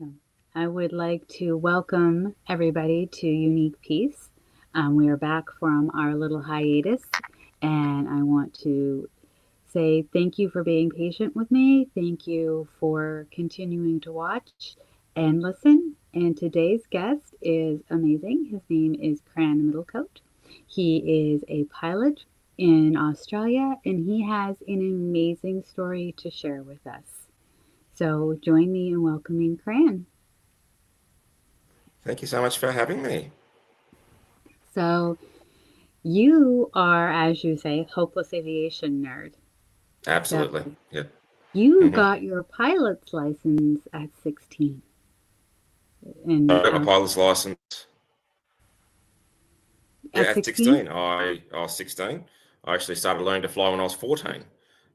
So I would like to welcome everybody to Unique Peace. We are back from our little hiatus, and I want to say thank you for being patient with me. Thank you for continuing to watch and listen. And today's guest is amazing. His name is Cran Middlecoat. He is a pilot in Australia, and he has an amazing story to share with us. So join me in welcoming Cran. Thank you so much for having me. So you are, as you say, hopeless aviation nerd. So Absolutely. Yeah. you hmm got your pilot's license at 16. And I got my pilot's license. Yeah, at at 16? 16. I was 16. I actually started learning to fly when I was 14.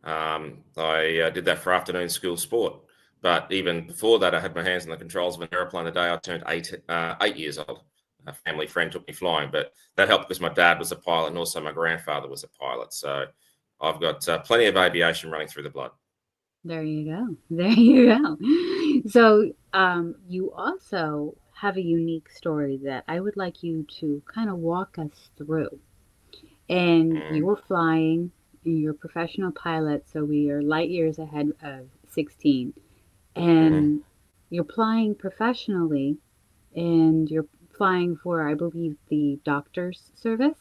I did that for afternoon school sport. But even before that, I had my hands on the controls of an airplane the day I turned 8 years old. A family friend took me flying, but that helped because my dad was a pilot and also my grandfather was a pilot. So I've got plenty of aviation running through the blood. There you go. There you go. So you also have a unique story that I would like you to kind of walk us through. And you Mm. were flying, you're a professional pilot, so we are light years ahead of 16. Mhm. And you're flying professionally, and you're flying for, I believe, the doctor's service.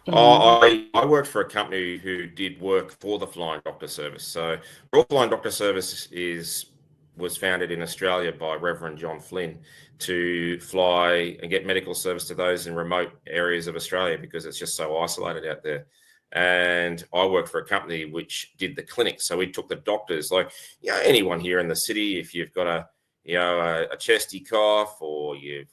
And I worked for a company who did work for the Flying Doctor Service. So Royal Flying Doctor Service was founded in Australia by Reverend John Flynn to fly and get medical service to those in remote areas of Australia because it's just so isolated out there. And I worked for a company which did the clinics. So we took the doctors, like anyone here in the city, if you've got a chesty cough or you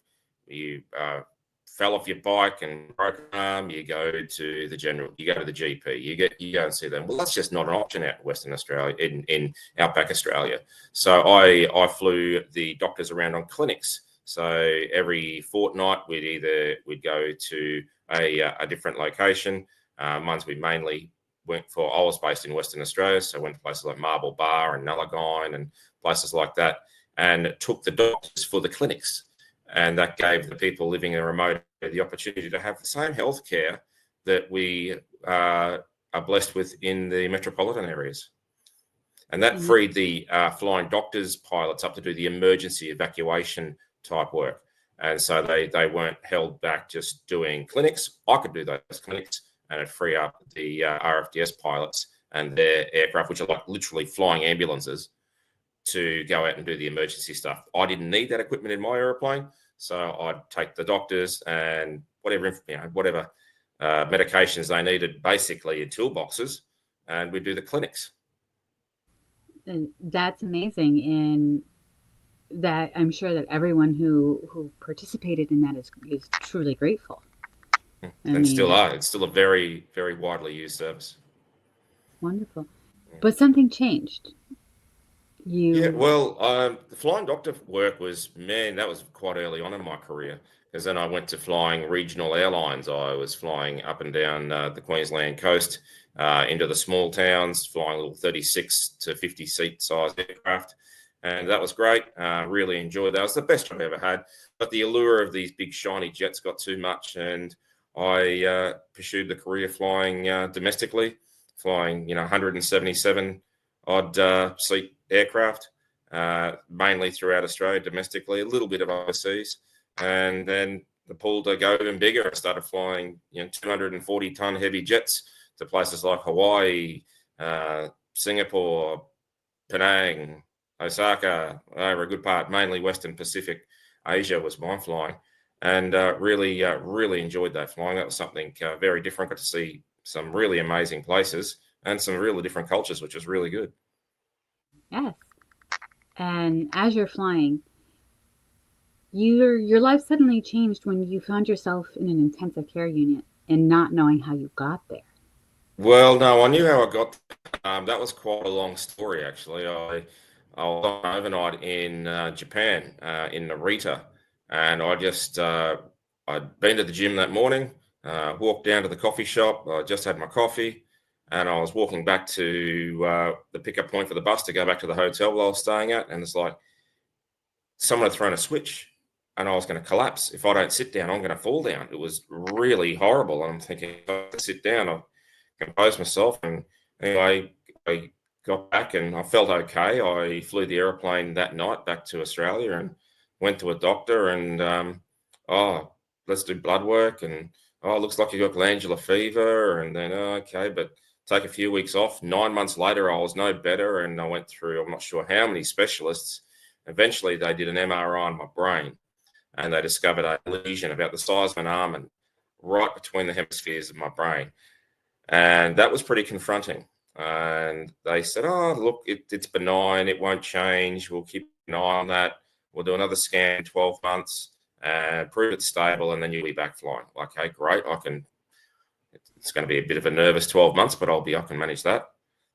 fell off your bike and broke an arm, you go to the GP, you go and see them. Well, that's just not an option out in Western Australia, in outback Australia. So I flew the doctors around on clinics. So every fortnight we'd go to a different location. Ones we mainly went for. I was based in Western Australia, so I went to places like Marble Bar and Nullagine and places like that, and took the doctors for the clinics. And that gave the people living in a remote area the opportunity to have the same health care that we are blessed with in the metropolitan areas. And that and freed the flying doctors, pilots up to do the emergency evacuation type work. And so they weren't held back just doing clinics. I could do those clinics and it'd free up the RFDS pilots and their aircraft, which are like literally flying ambulances, to go out and do the emergency stuff. I didn't need that equipment in my aeroplane, so I'd take the doctors and whatever medications they needed, basically in toolboxes, and we'd do the clinics. that's amazing. And that I'm sure that everyone who participated in that is truly grateful. I And still mean, are. It's still a very, very widely used service. wonderful. But something changed. Yeah, You well, the flying doctor work that was quite early on in my career because then I went to flying regional airlines. I was flying up and down the Queensland coast into the small towns, flying little 36 to 50 seat size aircraft. And that was great. Really enjoyed that. It was the best job I ever had. But the allure of these big shiny jets got too much, and I pursued the career flying domestically, flying 177 odd seat aircraft, mainly throughout Australia domestically, a little bit of overseas, and then the pool to go even bigger. I started flying 240-ton heavy jets to places like Hawaii, Singapore, Penang, Osaka, over a good part, mainly Western Pacific Asia was my flying, and really enjoyed that flying. That was something very different. Got to see some really amazing places and some really different cultures, which was really good. yes. And as you're flying, your life suddenly changed when you found yourself in an intensive care unit and not knowing how you got there. Well, no, I knew how I got. That was quite a long story, actually. I was on overnight in Japan, in Narita, and I'd been to the gym that morning, walked down to the coffee shop. I just had my coffee, and I was walking back to the pickup point for the bus to go back to the hotel where I was staying at, and it's like someone had thrown a switch and I was going to collapse. If I don't sit down, I'm going to fall down. It was really horrible. And I'm thinking, if I have to sit down, I'll compose myself. And anyway, I got back and I felt okay. I flew the aeroplane that night back to Australia and went to a doctor and, oh, let's do blood work. And, oh, it looks like you got glandular fever. And then, oh, okay, but take a few weeks off. 9 months later, I was no better. And I went through, I'm not sure how many specialists. Eventually, they did an MRI on my brain and they discovered a lesion about the size of an almond right between the hemispheres of my brain. And that was pretty confronting. And they said, oh, look, it's benign. It won't change. We'll keep an eye on that. We'll do another scan in 12 months and prove it's stable, and then you'll be back flying. Okay, great. It's going to be a bit of a nervous 12 months, but I can manage that.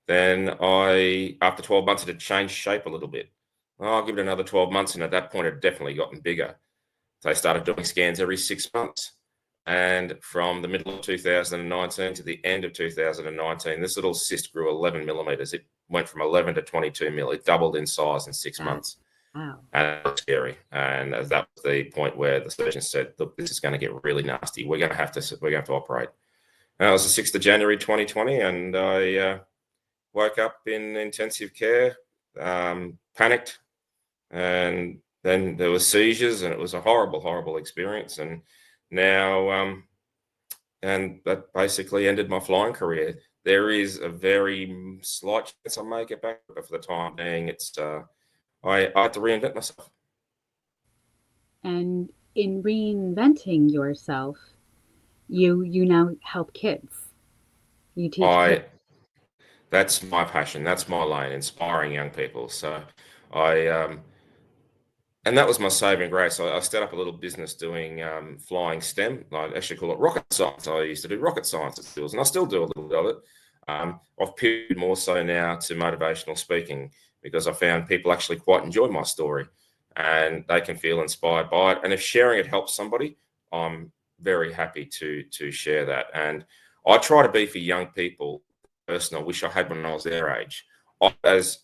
Then after 12 months, it had changed shape a little bit. I'll give it another 12 months. And at that point, it had definitely gotten bigger. They started doing scans every 6 months. And from the middle of 2019 to the end of 2019, this little cyst grew 11 millimeters. It went from 11 to 22 mil. It doubled in size in 6 months. Wow. And it was scary. And that was the point where the surgeon said, look, this is going to get really nasty. We're going to have to operate. And it was the 6th of January, 2020. And I woke up in intensive care, panicked. And then there were seizures, and it was a horrible, horrible experience. And now, and that basically ended my flying career. There is a very slight chance I may get back, but for the time being, it's I had to reinvent myself. And in reinventing yourself, you now help kids. You teach kids. That's my passion. That's my lane, inspiring young people. So I and that was my saving grace. I set up a little business doing flying STEM. I actually call it rocket science. I used to do rocket science at schools, and I still do a little bit of it. I've pivoted more so now to motivational speaking because I found people actually quite enjoy my story and they can feel inspired by it. And if sharing it helps somebody, I'm very happy to share that. And I try to be for young people the person I wish I had when I was their age. As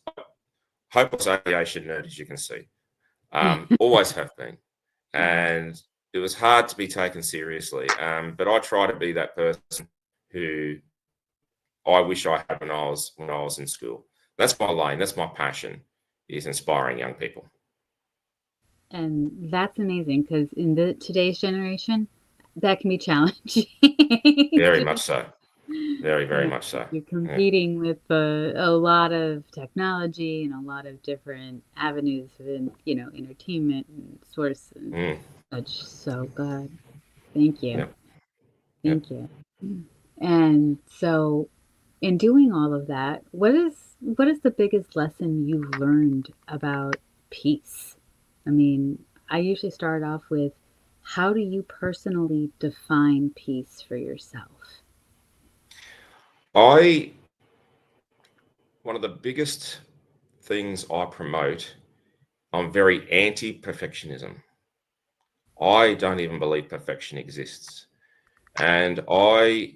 hopeless aviation nerd, as you can see. Always have been. And it was hard to be taken seriously. But I try to be that person who I wish I had when I was in school. That's my lane. That's my passion, is inspiring young people. And that's amazing because in today's generation, that can be challenging. Very much so. Very, very much so. You're competing with a lot of technology and a lot of different avenues within, entertainment and source and such. So God, thank you. Yep. Thank you. And so in doing all of that, what is the biggest lesson you've learned about peace? I mean, I usually start off with, how do you personally define peace for yourself? One of the biggest things I promote, I'm very anti-perfectionism. I don't even believe perfection exists. And I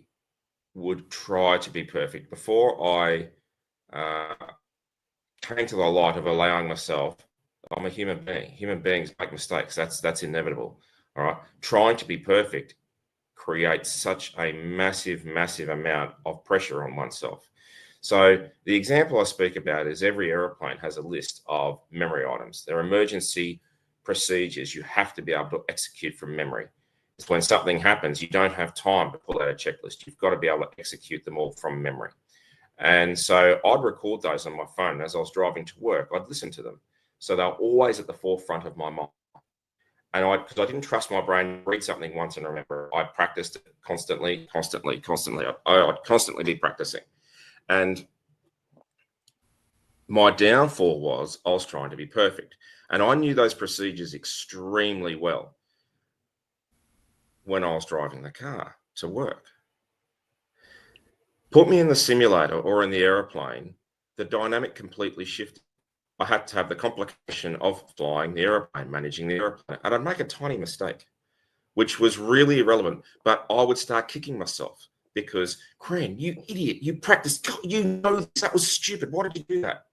would try to be perfect. Before I came to the light of allowing myself, I'm a human being. Human beings make mistakes. That's inevitable. All right. Trying to be perfect creates such a massive, massive amount of pressure on oneself. So the example I speak about is every airplane has a list of memory items. They're emergency procedures you have to be able to execute from memory. It's when something happens, you don't have time to pull out a checklist. You've got to be able to execute them all from memory. And so I'd record those on my phone as I was driving to work. I'd listen to them. So they're always at the forefront of my mind. And because I didn't trust my brain, read something once and remember, I practiced it constantly. I'd constantly be practicing. And my downfall was I was trying to be perfect. And I knew those procedures extremely well when I was driving the car to work. Put me in the simulator or in the aeroplane, the dynamic completely shifted. I had to have the complication of flying the aeroplane, managing the aeroplane, and I'd make a tiny mistake, which was really irrelevant, but I would start kicking myself because, Cran, you idiot, you practiced, you know that was stupid. Why did you do that?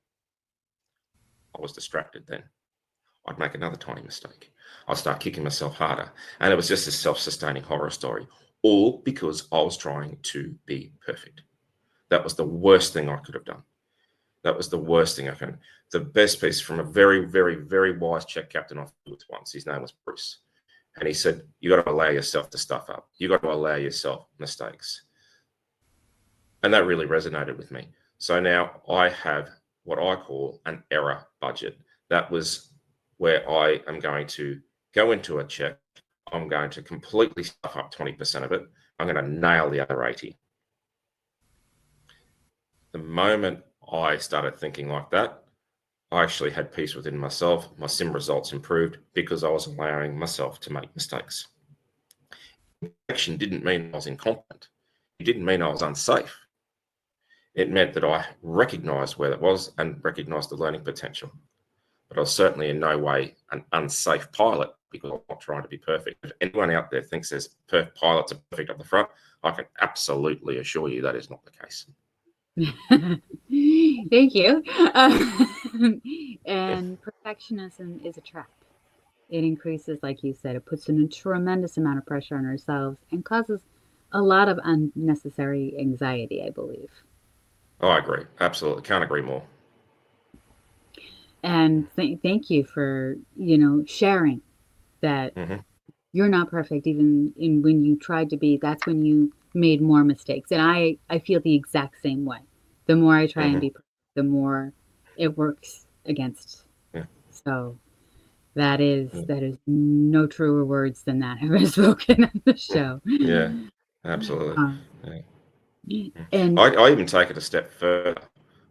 I was distracted then. I'd make another tiny mistake. I'd start kicking myself harder. And it was just a self-sustaining horror story, all because I was trying to be perfect. That was the worst thing I could have done. That was the worst thing I can. The best piece from a very, very, very wise Czech captain I flew with once. His name was Bruce. And he said, you got to allow yourself to stuff up. You got to allow yourself mistakes. And that really resonated with me. So now I have what I call an error budget. That was where I am going to go into a check. I'm going to completely stuff up 20% of it. I'm going to nail the other 80. The moment I started thinking like that, I actually had peace within myself. My sim results improved because I was allowing myself to make mistakes. Action didn't mean I was incompetent. It didn't mean I was unsafe. It meant that I recognized where that was and recognized the learning potential. But I was certainly in no way an unsafe pilot because I'm not trying to be perfect. If anyone out there thinks there's pilots are perfect up the front, I can absolutely assure you that is not the case. Thank you. And perfectionism is a trap. It increases, like you said, it puts in a tremendous amount of pressure on ourselves and causes a lot of unnecessary anxiety, I believe. Oh, I agree. Absolutely. Can't agree more. And thank you for, sharing that you're not perfect even in when you tried to be. That's when you made more mistakes. And I feel the exact same way. The more I try and be perfect, the more it works against. So that is no truer words than that have been spoken on the show. Yeah, absolutely. And I even take it a step further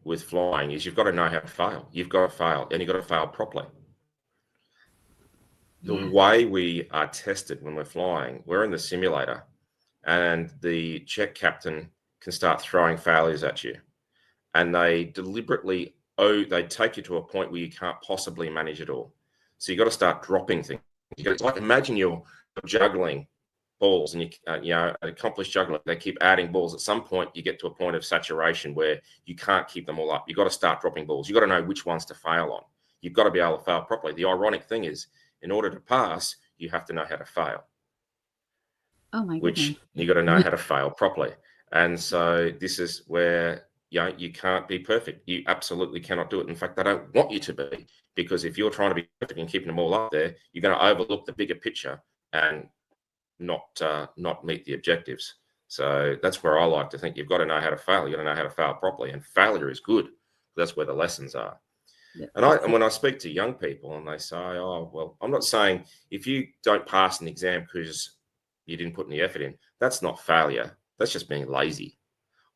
with flying is you've got to know how to fail. You've got to fail, and you've got to fail properly. The way we are tested when we're flying, we're in the simulator, and the check captain can start throwing failures at you, and they deliberately they take you to a point where you can't possibly manage it all. So you got to start dropping things. It's like imagine you're juggling balls, and an accomplished juggler, they keep adding balls. At some point, you get to a point of saturation where you can't keep them all up. You've got to start dropping balls. You've got to know which ones to fail on. You've got to be able to fail properly. The ironic thing is, in order to pass, you have to know how to fail. Oh my which goodness. you got to know how to fail properly. And so this is where you can't be perfect. You absolutely cannot do it. In fact, they don't want you to be, because if you're trying to be perfect and keeping them all up there, you're going to overlook the bigger picture and not meet the objectives. So that's where I like to think you've got to know how to fail. You've got to know how to fail properly, and failure is good. That's where the lessons are. Yeah. And when I speak to young people and they say, oh, well, I'm not saying if you don't pass an exam because you didn't put any effort in, that's not failure. That's just being lazy.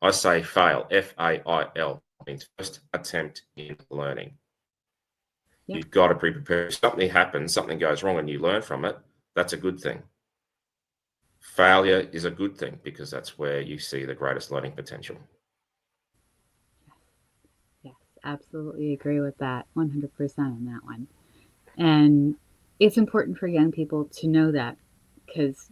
I say fail, F-A-I-L, means first attempt in learning. Yep. You've got to be prepared. If something happens, something goes wrong and you learn from it, that's a good thing. Failure is a good thing because that's where you see the greatest learning potential. Yes, absolutely agree with that. 100% on that one. And it's important for young people to know that, because,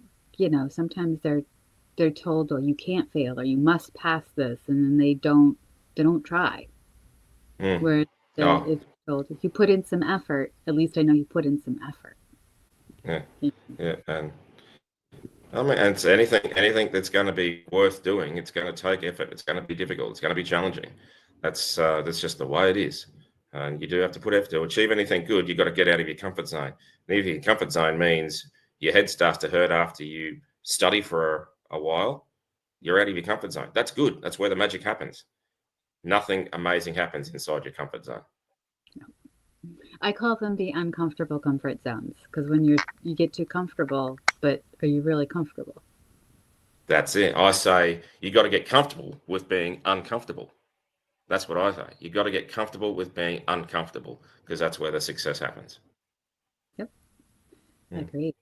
sometimes they're told, oh, you can't fail, or you must pass this, and then they don't try. Where if told, if you put in some effort, at least I know you put in some effort. Yeah, and I mean, and anything that's going to be worth doing, it's going to take effort. It's going to be difficult. It's going to be challenging. That's just the way it is. And you do have to put effort to achieve anything good. You've got to get out of your comfort zone. And if your comfort zone means your head starts to hurt after you study for a while, you're out of your comfort zone. That's good. That's where the magic happens. Nothing amazing happens inside your comfort zone. I call them the uncomfortable comfort zones, because when you get too comfortable, but are you really comfortable? That's it. I say you got to get comfortable with being uncomfortable. That's what I say. You got to get comfortable with being uncomfortable, because that's where the success happens. Yep. Agreed.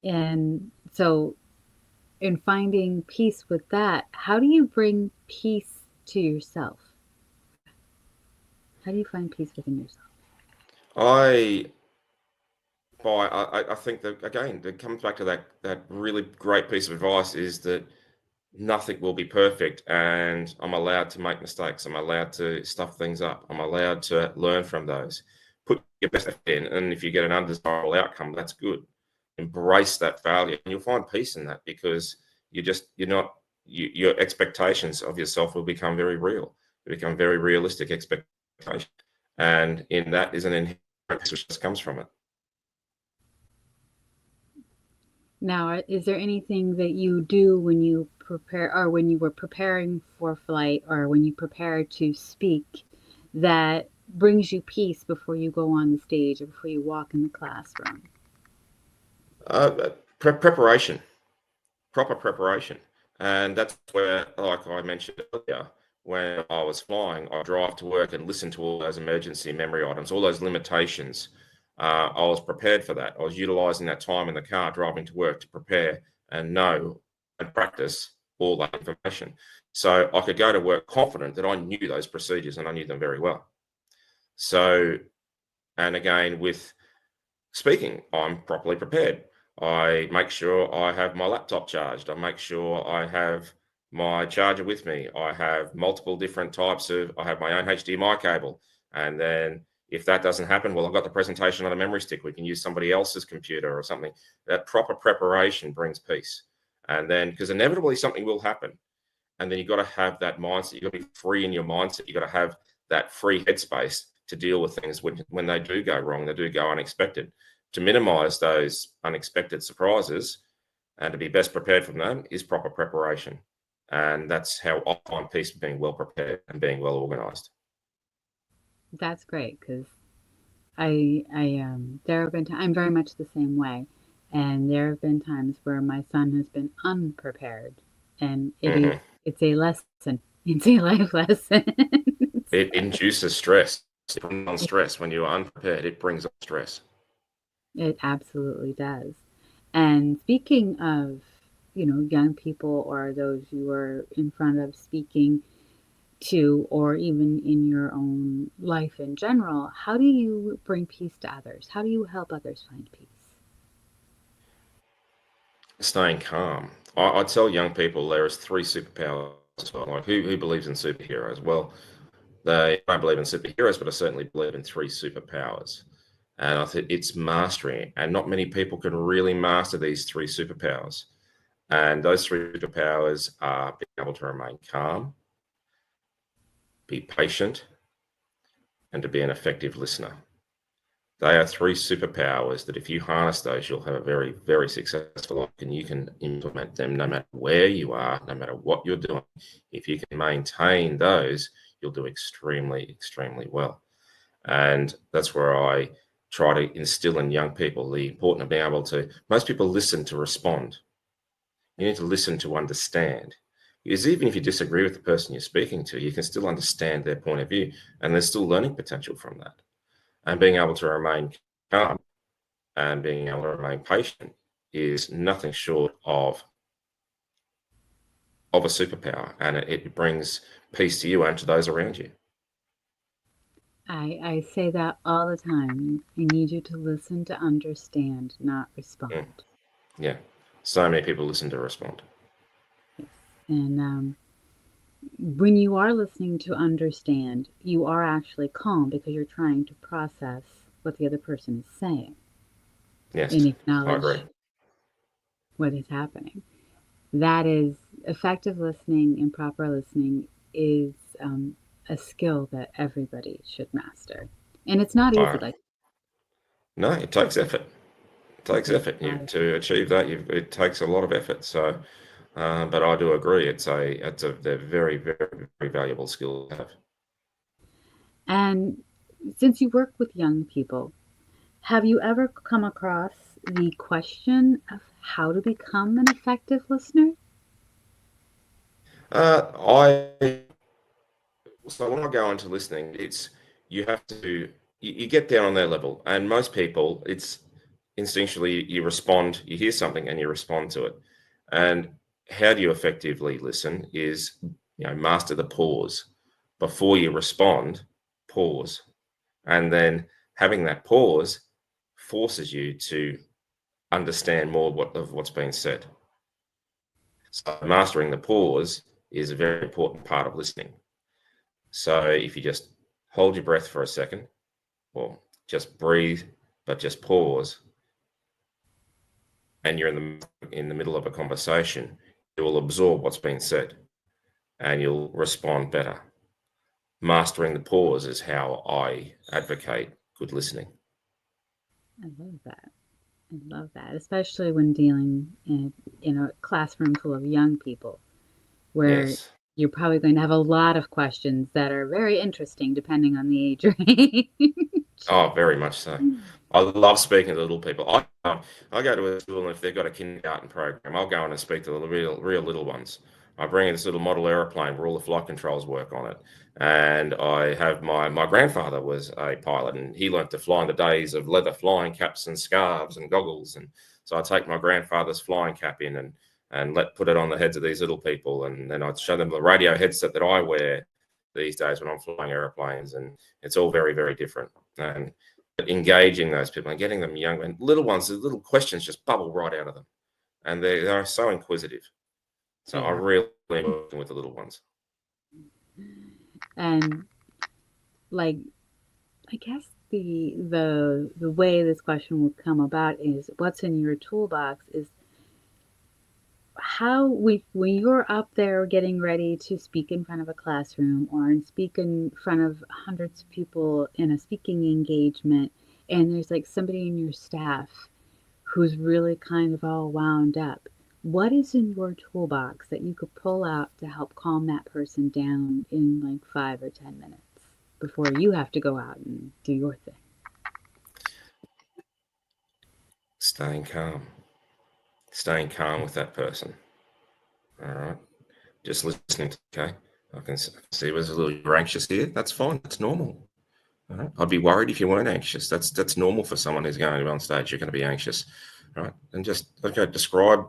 And so in finding peace with that, how do you bring peace to yourself? How do you find peace within yourself? I think that, again, it comes back to that really great piece of advice, is that nothing will be perfect, and I'm allowed to make mistakes. I'm allowed to stuff things up. I'm allowed to learn from those. put your best effort in, and if you get an undesirable outcome, that's good. Embrace that failure, and you'll find peace in that, because your expectations of yourself will become very real. They become very realistic expectations, and in that is an inherent peace which just comes from it. Now, is there anything that you do when you prepare, or when you were preparing for flight, or when you prepare to speak, that brings you peace before you go on the stage or before you walk in the classroom? Preparation, proper preparation. And that's where, like I mentioned earlier, when I was flying, I drive to work and listen to all those emergency memory items, all those limitations. I was prepared for that. I was utilizing that time in the car driving to work to prepare and know and practice all that information. So I could go to work confident that I knew those procedures and I knew them very well. So, and again, with speaking, I'm properly prepared. I make sure I have my laptop charged. I make sure I have my charger with me. I have multiple different types of, I have my own HDMI cable. And then if that doesn't happen, well, I've got the presentation on a memory stick. We can use somebody else's computer or something. That proper preparation brings peace. And then, because inevitably something will happen. And then you've got to have that mindset. You've got to be free in your mindset. You've got to have that free headspace to deal with things when they do go wrong, they do go unexpected. To minimize those unexpected surprises and to be best prepared from them is proper preparation. And that's how I find peace, being well prepared and being well organized. That's great, because there have been I'm very much the same way, and there have been times where my son has been unprepared, and it's a lesson. It's a life lesson. It induces stress. It brings on stress. When you are unprepared, it brings on stress. It absolutely does. And speaking of, young people or those you are in front of speaking to, or even in your own life in general, how do you bring peace to others? How do you help others find peace? Staying calm. I tell young people there is 3 superpowers. Like who believes in superheroes? Well, they don't believe in superheroes, but I certainly believe in 3 superpowers. And I think it's mastery. And not many people can really master these 3 superpowers. And those 3 superpowers are being able to remain calm, be patient, and to be an effective listener. They are 3 superpowers that if you harness those, you'll have a very, very successful life, and you can implement them no matter where you are, no matter what you're doing. If you can maintain those, you'll do extremely, extremely well. And that's where I try to instill in young people the importance of being able to, most people listen to respond. You need to listen to understand. Because even if you disagree with the person you're speaking to, you can still understand their point of view, and there's still learning potential from that. And being able to remain calm and being able to remain patient is nothing short of a superpower, and it brings peace to you and to those around you. I say that all the time. I need you to listen to understand, not respond. Yeah. So many people listen to respond. Yes. And when you are listening to understand, you are actually calm because you're trying to process what the other person is saying Yes, and I agree. acknowledge what is happening. That is effective listening, and proper listening is a skill that everybody should master. And it's not easy. Like, No, it takes effort. It takes effort to achieve that. It takes a lot of effort. So, but I do agree. They're very, very, very valuable skill to have. And since you work with young people, have you ever come across the question of how to become an effective listener? I So when I go into listening, it's you have to you get down on their level, and most people, it's instinctually you respond, you hear something and you respond to it. And how do you effectively listen is, master the pause before you respond. Pause, and then having that pause forces you to understand more of what's being said. So mastering the pause is a very important part of listening. So if you just hold your breath for a second, or just breathe, but just pause, and you're in the middle of a conversation, you will absorb what's being said and you'll respond better. Mastering the pause is how I advocate good listening. I love that. I love that, especially when dealing in a classroom full of young people, where Yes. you're probably going to have a lot of questions that are very interesting depending on the age range. Oh, very much so. I love speaking to little people. I go to a school, and if they've got a kindergarten program, I'll go in and speak to the real little ones. I bring in this little model aeroplane where all the flight controls work on it. And I have my grandfather was a pilot, and he learnt to fly in the days of leather flying caps and scarves and goggles. And so I take my grandfather's flying cap in and put it on the heads of these little people, and then I'd show them the radio headset that I wear these days when I'm flying airplanes, and it's all very, very different. And engaging those people and getting them young and little ones, the little questions just bubble right out of them, and they are so inquisitive. So They I are. really am working with the little ones. And like, I guess the way this question will come about is what's in your toolbox is how when you're up there getting ready to speak in front of a classroom or speak in front of hundreds of people in a speaking engagement, and there's like somebody in your staff who's really kind of all wound up. What is in your toolbox that you could pull out to help calm that person down in like 5 or 10 minutes before you have to go out and do your thing? Staying calm, staying calm with that person. All right, just listening. Okay, I can see there's a little you're anxious here. That's fine. That's normal. All right? I'd be worried if you weren't anxious. That's normal for someone who's going to be on stage. You're going to be anxious, right? And just describe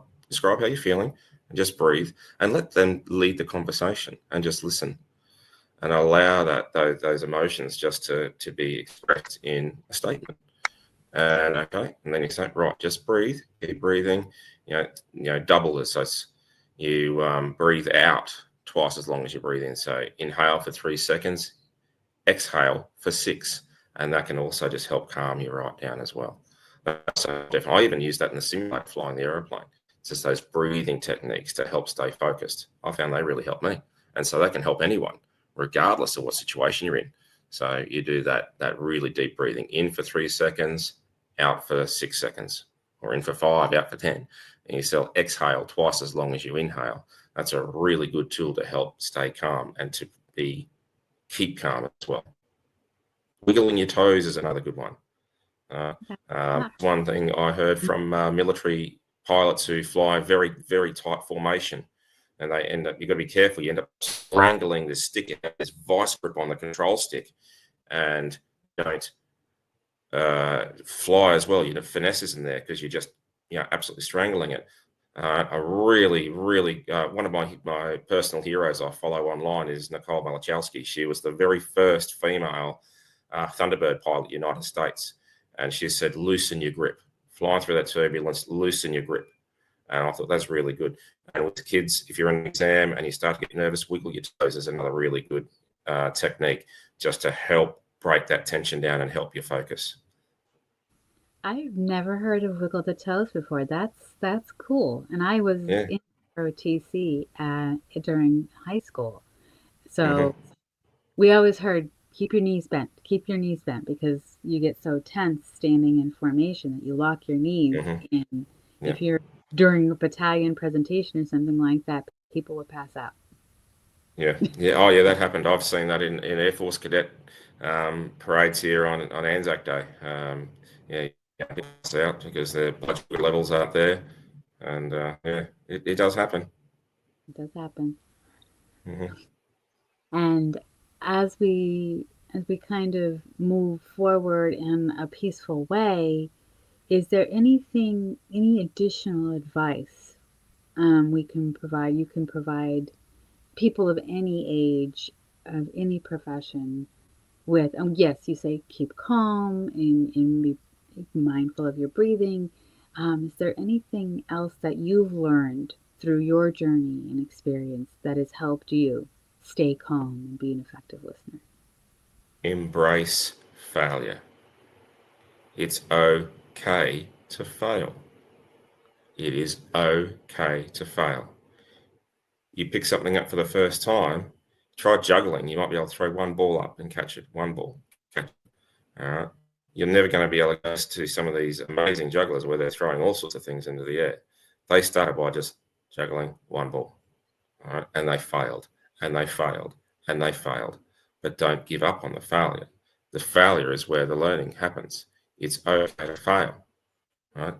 how you're feeling, and just breathe, and let them lead the conversation, and just listen, and allow those emotions just to be expressed in a statement. And okay, and then you say, right, just breathe, keep breathing. Double this. So you breathe out twice as long as you breathe in. So inhale for 3 seconds, exhale for 6, and that can also just help calm you right down as well. So definitely, I even use that in the simulator flying the aeroplane. It's just those breathing techniques to help stay focused. I found they really help me, and so that can help anyone, regardless of what situation you're in. So you do that really deep breathing in for 3 seconds, out for 6 seconds, or in for 5, out for 10, and you still exhale twice as long as you inhale. That's a really good tool to help stay calm and to keep calm as well. Wiggling your toes is another good one. One thing I heard from military pilots who fly very, very tight formation, and they end up, you've got to be careful, you end up strangling this stick, this vice grip on the control stick, and you don't fly as well. Finesse in there because you're just absolutely strangling it. A really, really one of my personal heroes I follow online is Nicole Malachowski. She was the very first female Thunderbird pilot, United States, and she said, "Loosen your grip, flying through that turbulence. Loosen your grip." And I thought that's really good. And with the kids, if you're in an exam and you start to get nervous, wiggle your toes is another really good technique just to help break that tension down and help you focus. I've never heard of wiggle the toes before. That's cool. And I was Yeah. in ROTC during high school, Mm-hmm. so we always heard keep your knees bent because you get so tense standing in formation that you lock your knees. Mm-hmm. And Yeah. if you're during a battalion presentation or something like that, people would pass out. Yeah, yeah. Oh, yeah, that happened. I've seen that in Air Force cadet parades here on Anzac Day. Yeah, it's out because the blood sugar levels aren't there, and yeah, it does happen. It does happen. Hmm. And as we kind of move forward in a peaceful way, is there any additional advice we can provide? You can provide people of any age, of any profession, with, yes, you say keep calm and be mindful of your breathing. Is there anything else that you've learned through your journey and experience that has helped you stay calm and be an effective listener? Embrace failure. It's okay to fail. It is okay to fail. You pick something up for the first time, try juggling. You might be able to throw one ball up and catch it, one ball. Catch it. All right. You're never going to be able to go to some of these amazing jugglers where they're throwing all sorts of things into the air. They started by just juggling one ball. All right. And they failed, and they failed, and they failed. But don't give up on the failure. The failure is where the learning happens. It's okay to fail, right?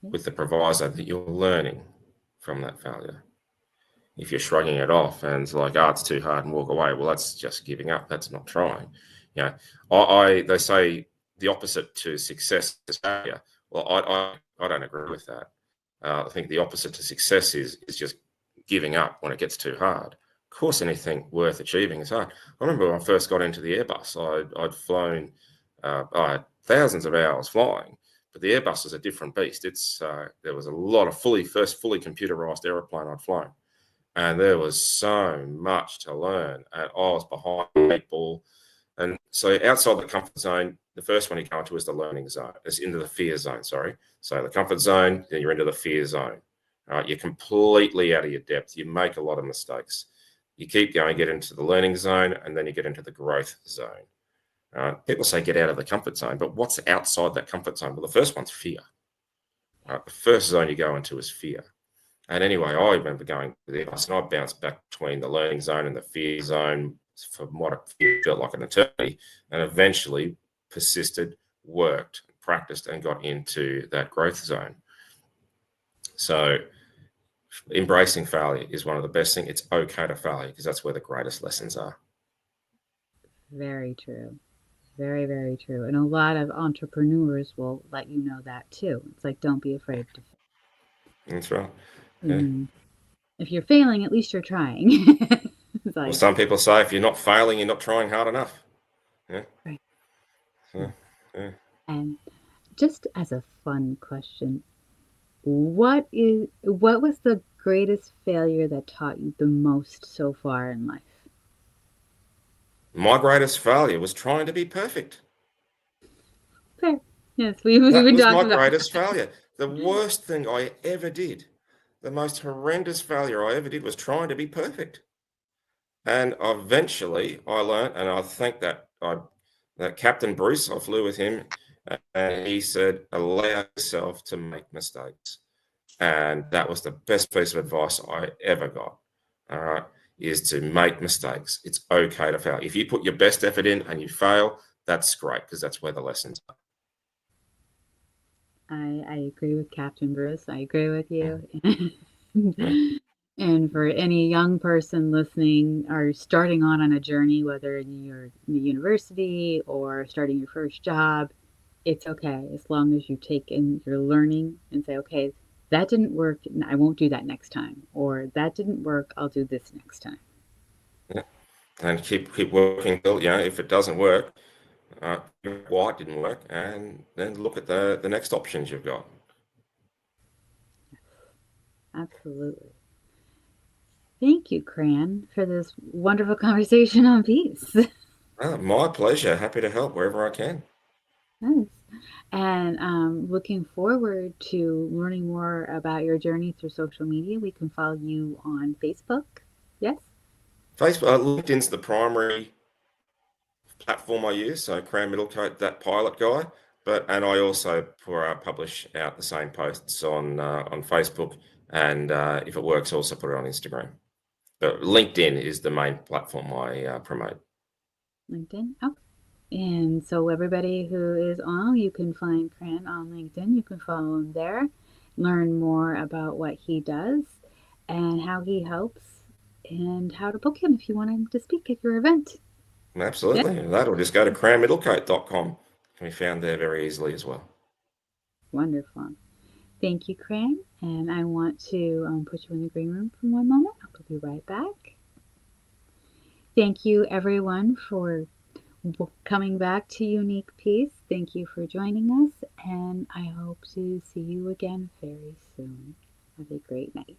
With the proviso that you're learning from that failure. If you're shrugging it off and it's like, oh, it's too hard and walk away, well, that's just giving up. That's not trying. You know, they say the opposite to success is failure. Well, I don't agree with that. I think the opposite to success is just giving up when it gets too hard. Of course, anything worth achieving is hard. I remember when I first got into the Airbus, I'd flown I had thousands of hours flying, but the Airbus is a different beast. There was a lot of fully computerized aeroplane I'd flown, and there was so much to learn, and I was behind the eight ball. And so outside the comfort zone, the first one you go into is the learning zone. It's into the fear zone, sorry. So the comfort zone, then you're into the fear zone. All right, you're completely out of your depth. You make a lot of mistakes. You keep going, get into the learning zone, and then you get into the growth zone. People say get out of the comfort zone, but what's outside that comfort zone? Well, the first one's fear. The first zone you go into is fear. And anyway, I remember going to the Airbus, and I bounced back between the learning zone and the fear zone for what felt like an eternity, and eventually persisted, worked, practiced, and got into that growth zone. So embracing failure is one of the best things. It's okay to fail because that's where the greatest lessons are. Very true. Very, very true. And a lot of entrepreneurs will let you know that too. It's like, don't be afraid to fail. That's right. I Yeah. mean, if you're failing, at least you're trying. It's Well, like, some people say if you're not failing, you're not trying hard enough. Yeah. right. So, yeah. And just as a fun question, what was the greatest failure that taught you the most so far in life? My greatest failure was trying to be perfect. Fair. Yes, we've That been was my talking about greatest failure. The worst thing I ever did, the most horrendous failure I ever did was trying to be perfect. And eventually I learned, and I think that Captain Bruce, I flew with him, and he said, allow yourself to make mistakes. And that was the best piece of advice I ever got. All right, is to make mistakes. It's okay to fail. If you put your best effort in and you fail, that's great because that's where the lessons are. I agree with Captain Bruce. I agree with you. Yeah. And for any young person listening or starting on a journey, whether you're in the university or starting your first job, it's okay as long as you take in your learning and say, okay, that didn't work. I won't do that next time. Or that didn't work. I'll do this next time. Yeah. And keep working till, if it doesn't work, why it didn't work, and then look at the next options you've got. Absolutely. Thank you, Cran, for this wonderful conversation on peace. My pleasure. Happy to help wherever I can. Nice. And looking forward to learning more about your journey through social media. We can follow you on Facebook. Yes? Facebook, LinkedIn's the primary platform I use. So Cran Middlecoat, that pilot guy. And I also publish out the same posts on Facebook, and if it works, also put it on Instagram. But LinkedIn is the main platform I promote. LinkedIn. Oh. And so everybody who is on, you can find Cran on LinkedIn. You can follow him there, learn more about what he does and how he helps and how to book him if you want him to speak at your event. Absolutely. Yeah. That, or just go to cranmiddlecoat.com. Can be found there very easily as well. Wonderful. Thank you, Cran. And I want to put you in the green room for one moment. I'll be right back. Thank you, everyone, for coming back to Unique Peace. Thank you for joining us, and I hope to see you again very soon. Have a great night.